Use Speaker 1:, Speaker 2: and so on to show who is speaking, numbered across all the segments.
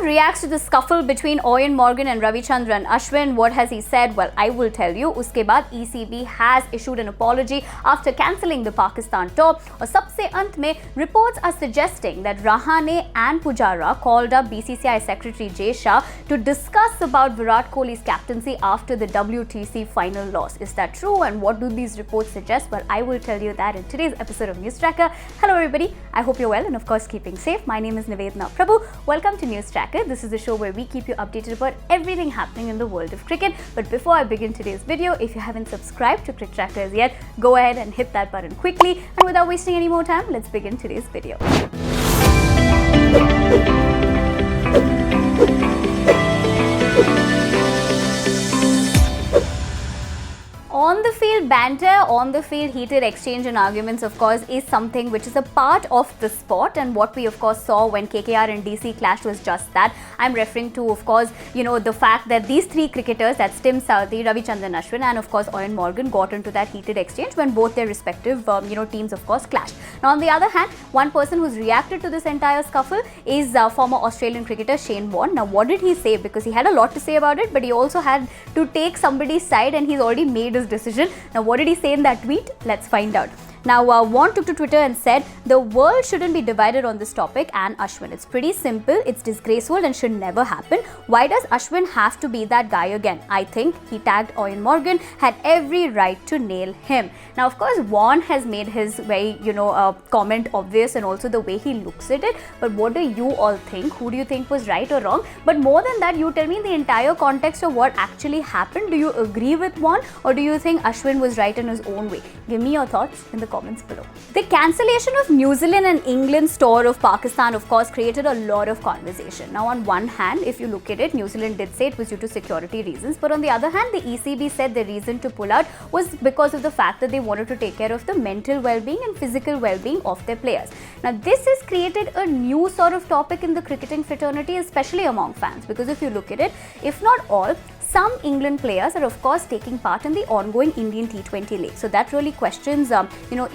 Speaker 1: reacts to the scuffle between Ashwin-Morgan and Ravichandran. Ashwin, what has he said? Well, I will tell you. Uske baad ECB has issued an apology after cancelling the Pakistan tour. और सबसे अंत में reports are suggesting that Rahane and Pujara called up BCCI Secretary Jay Shah to discuss about Virat Kohli's captaincy after the WTC final loss. Is that true? And what do these reports suggest? Well, I will tell you that in today's episode of News Tracker. Hello everybody. I hope you're well and of course keeping safe. My name is Nivedna Prabhu. Welcome to News Tracker. This is the show where we keep you updated about everything happening in the world of cricket. But before I begin today's video, if you haven't subscribed to Cricket Tracker as yet, go ahead and hit that button quickly. And without wasting any more time, let's begin today's video. On the field banter, on the field heated exchange and arguments of course is something which is a part of the sport, and what we of course saw when KKR and DC clashed was just that. I'm referring to of course the fact that these three cricketers, that's Tim Southee, Ravichandran Ashwin and of course Ashwin-Morgan, got into that heated exchange when both their respective teams of course clashed. Now on the other hand, one person who's reacted to this entire scuffle is former Australian cricketer Shane Warne. Now what did he say? Because he had a lot to say about it, but he also had to take somebody's side and he's already made his decision. Now what did he say in that tweet? Let's find out. Now Warne took to Twitter and said, "The world shouldn't be divided on this topic and Ashwin. It's pretty simple, it's disgraceful and should never happen. Why does Ashwin have to be that guy again? I think," he tagged Ashwin-Morgan, "had every right to nail him." Now of course Warne has made his very comment obvious and also the way he looks at it, but what do you all think? Who do you think was right or wrong? But more than that, you tell me the entire context of what actually happened. Do you agree with Warne or do you think Ashwin was right in his own way? Give me your thoughts in the comments below. The cancellation of New Zealand and England's tour of Pakistan of course created a lot of conversation. Now on one hand, if you look at it, New Zealand did say it was due to security reasons, but on the other hand, the ECB said the reason to pull out was because of the fact that they wanted to take care of the mental well-being and physical well-being of their players. Now this has created a new sort of topic in the cricketing fraternity, especially among fans, because if you look at it, if not all, some England players are of course taking part in the ongoing Indian T20 league. So that really questions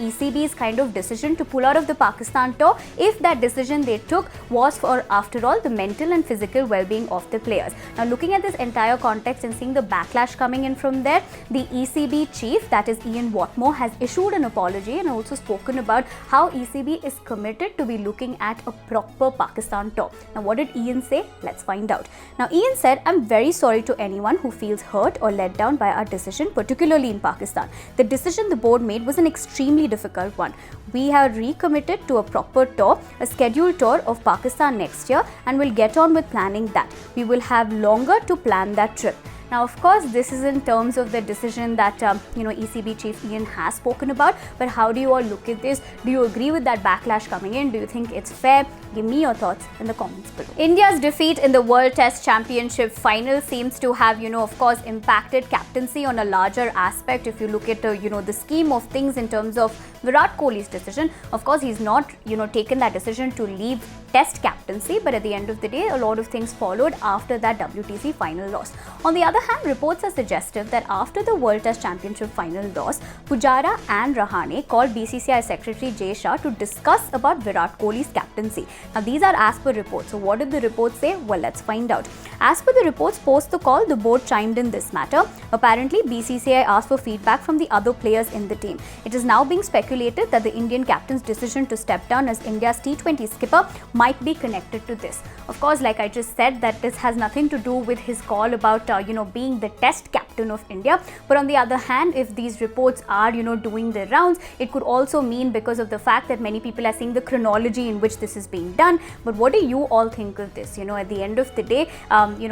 Speaker 1: ECB's kind of decision to pull out of the Pakistan tour, if that decision they took was for, after all, the mental and physical well-being of the players. Now looking at this entire context and seeing the backlash coming in from there, the ECB chief, that is Ian Watmore, has issued an apology and also spoken about how ECB is committed to be looking at a proper Pakistan tour. Now what did Ian say? Let's find out. Now Ian said, "I'm very sorry to anyone who feels hurt or let down by our decision, particularly in Pakistan. The decision the board made was an extremely difficult one. We have recommitted to a proper tour, a scheduled tour of Pakistan next year, and will get on with planning that. We will have longer to plan that trip." Now, of course, this is in terms of the decision that ECB chief Ian has spoken about. But how do you all look at this? Do you agree with that backlash coming in? Do you think it's fair? Give me your thoughts in the comments below. India's defeat in the World Test Championship final seems to have, of course, impacted captaincy on a larger aspect. If you look at, the scheme of things in terms of Virat Kohli's decision, of course, he's not, taken that decision to leave Test captaincy, but at the end of the day, a lot of things followed after that WTC final loss. On the other hand, reports are suggestive that after the World Test Championship final loss, Pujara and Rahane called BCCI Secretary Jay Shah to discuss about Virat Kohli's captaincy. Now, these are as per reports. So, what did the reports say? Well, let's find out. As per the reports post the call, the board chimed in this matter. Apparently, BCCI asked for feedback from the other players in the team. It is now being speculated that the Indian captain's decision to step down as India's T20 skipper might be connected to this. Of course, like I just said, that this has nothing to do with his call about being the Test captain of India. But on the other hand, if these reports are doing the rounds, it could also mean because of the fact that many people are seeing the chronology in which this is being done. But what do you all think of this? At the end of the day,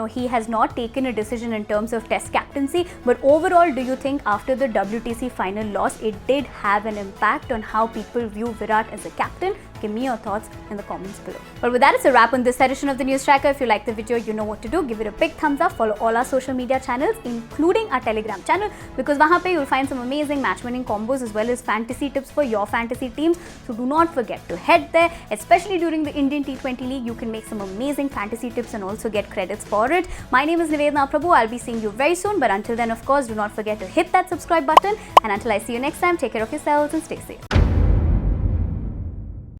Speaker 1: he has not taken a decision in terms of Test captaincy. But overall, do you think after the WTC final loss, it did have an impact on how people view Virat as a captain? Give me your thoughts in the comments below. Well, with that, it's a wrap on this edition of the News Tracker. If you like the video, you know what to do. Give it a big thumbs up. Follow all our social media channels, including our Telegram channel, because wahan pe you'll find some amazing match-winning combos as well as fantasy tips for your fantasy teams. So do not forget to head there, especially during the Indian T20 League. You can make some amazing fantasy tips and also get credits for it. My name is Nivedna Prabhu. I'll be seeing you very soon. But until then, of course, do not forget to hit that subscribe button. And until I see you next time, take care of yourselves and stay safe.